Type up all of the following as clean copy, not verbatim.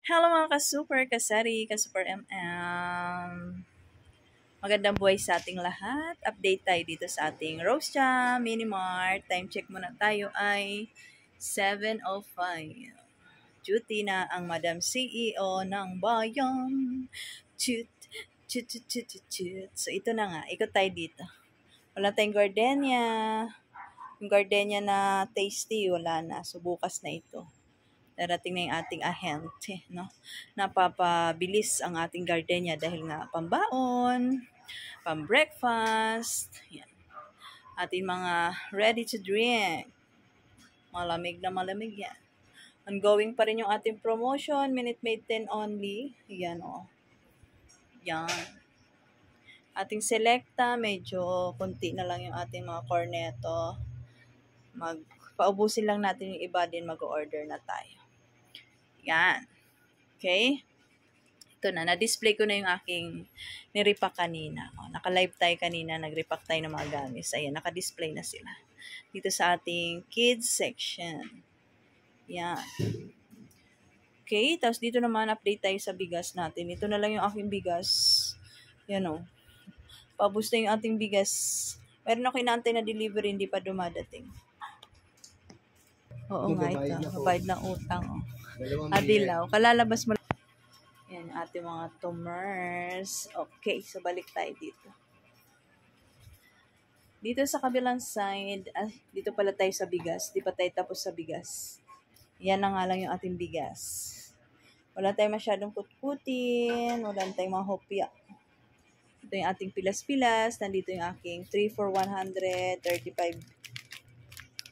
Hello mga ka-super, kasari, ka-super MM. Magandang buhay sa ating lahat. Update tayo dito sa ating Rose Jam, Mini Mart. Time check muna tayo ay 7:05. Duty na ang Madam CEO ng bayan. Chut, chut, chut, chut, chut, chut. So ito na nga, ikot tayo dito. Wala tayong gardenia. Yung gardenia na tasty, wala na. So bukas na ito. Darating na yung ating ahente, no? Napapabilis ang ating gardenia dahil nga pambaon, pam-breakfast, yan. Ating mga ready to drink. Malamig na malamig yan. Ongoing pa rin yung ating promotion, Minute Maid 10 only. Yan, oh. Yan. Ating selecta, medyo konti na lang yung ating mga corneto. Paubusin lang natin yung iba din, mag-order na tayo. Yan. Okay? Ito na, na-display ko na yung aking nirepack kanina. O, naka-live tayo kanina, nag-repack tayo ng mga gamis. Ayan, naka-display na sila. Dito sa ating kids section. Yan. Okay, tapos dito naman update tayo sa bigas natin. Ito na lang yung aking bigas. Yan o. Paubos na yung ating bigas. Meron ako inaantay na delivery, hindi pa dumadating. Oo nga, ito. Kabayad ng utang. O. Adilaw. Kalalabas mo. Yan, ating mga tumors. Okay, so balik tayo dito. Dito sa kabilang side, dito pala tayo sa bigas. Di pa tayo tapos sa bigas. Yan na nga lang yung ating bigas. Wala tayong masyadong kutkutin. Wala tayong mga hopya. Ito yung ating pilas-pilas. Nandito yung aking 3 for 100, 35.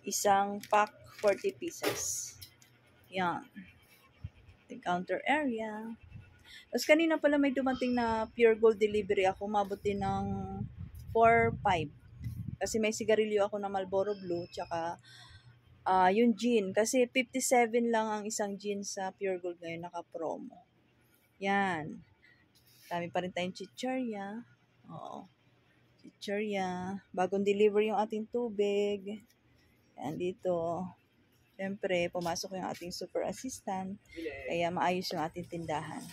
Isang pack, 40 pieces. Yan. Ating counter area. Tapos kanina pala may dumating na pure gold delivery ako. Mabuti ng 4-5. Kasi may sigarilyo ako na Marlboro Blue. Tsaka yung gin. Kasi 57 lang ang isang gin sa pure gold ngayon. Naka-promo. Yan. Dami pa rin tayong chichirya. Oo. Chichirya. Bagong delivery yung ating tubig. Yan dito. Siyempre, pumasok yung ating super assistant. Kaya maayos yung ating tindahan.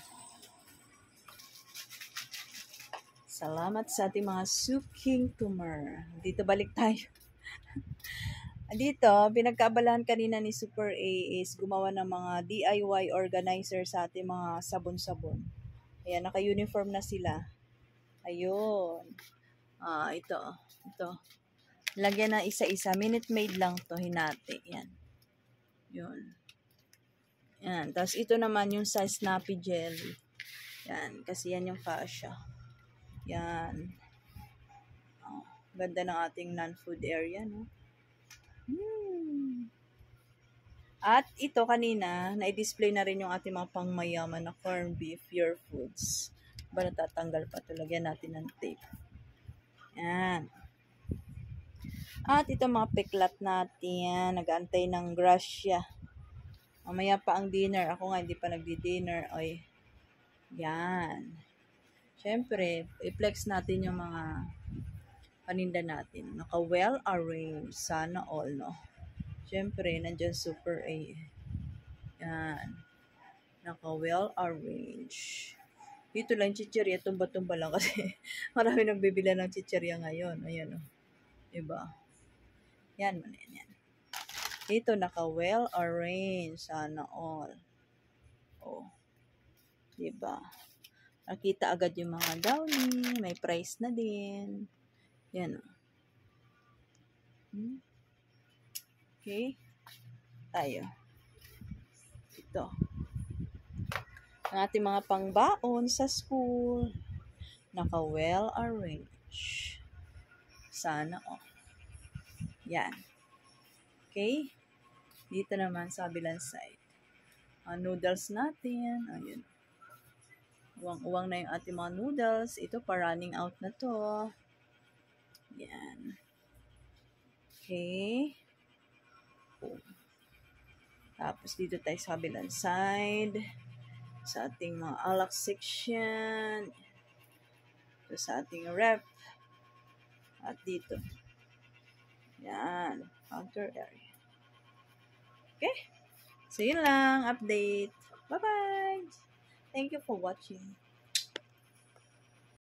Salamat sa ating mga suking tumor. Dito balik tayo. Dito, pinagkaabalahan kanina ni Super A is gumawa ng mga DIY organizer sa ating mga sabon-sabon. Ayan, naka-uniform na sila. Ayun. Ito. Lagyan na isa-isa. Minute Maid lang to, hinati. Yan. Yun. Yan. Tapos ito naman yung sa Snappy Jelly. Yan. Kasi yan yung fascia. Yan. Ganda ng ating non-food area, no? At ito kanina, na-display na rin yung ating mga pangmayaman na corned beef, pure foods. Ba natatanggal pa ito? Lagyan natin ng tape. Yan. At ito mga peklat natin. Nag-aantay ng grasya. Mamaya pa ang dinner. Ako nga hindi pa nagdi-dinner. Oy. Yan. Siyempre, i-flex natin yung mga paninda natin. Naka-well arranged. Sana all, no? Siyempre, nandyan Super A. Yan. Naka-well arranged. Dito lang chichirya, tumba-tumba lang kasi marami nagbibila ng chichirya ngayon. Ayan o. Diba? Yan. Dito naka-well arranged. Sana all. Oh. Diba? Nakita agad yung mga downy. May price na din. Yan o. Okay. Tayo. Ito. Ang ating mga pangbaon sa school. Naka-well arranged. Sana all. Yan. Okay. Dito naman sa kabilang side. Noodles natin. Ayun. Uwang-uwang na yung ating mga noodles. Ito pa running out na to. Yan. Okay. Tapos dito tayo sa kabilang side. Sa ating mga alak section. Ito sa ating rep. At dito. Yan. Counter area. Okay. So, yun lang. Update. Bye-bye! Thank you for watching.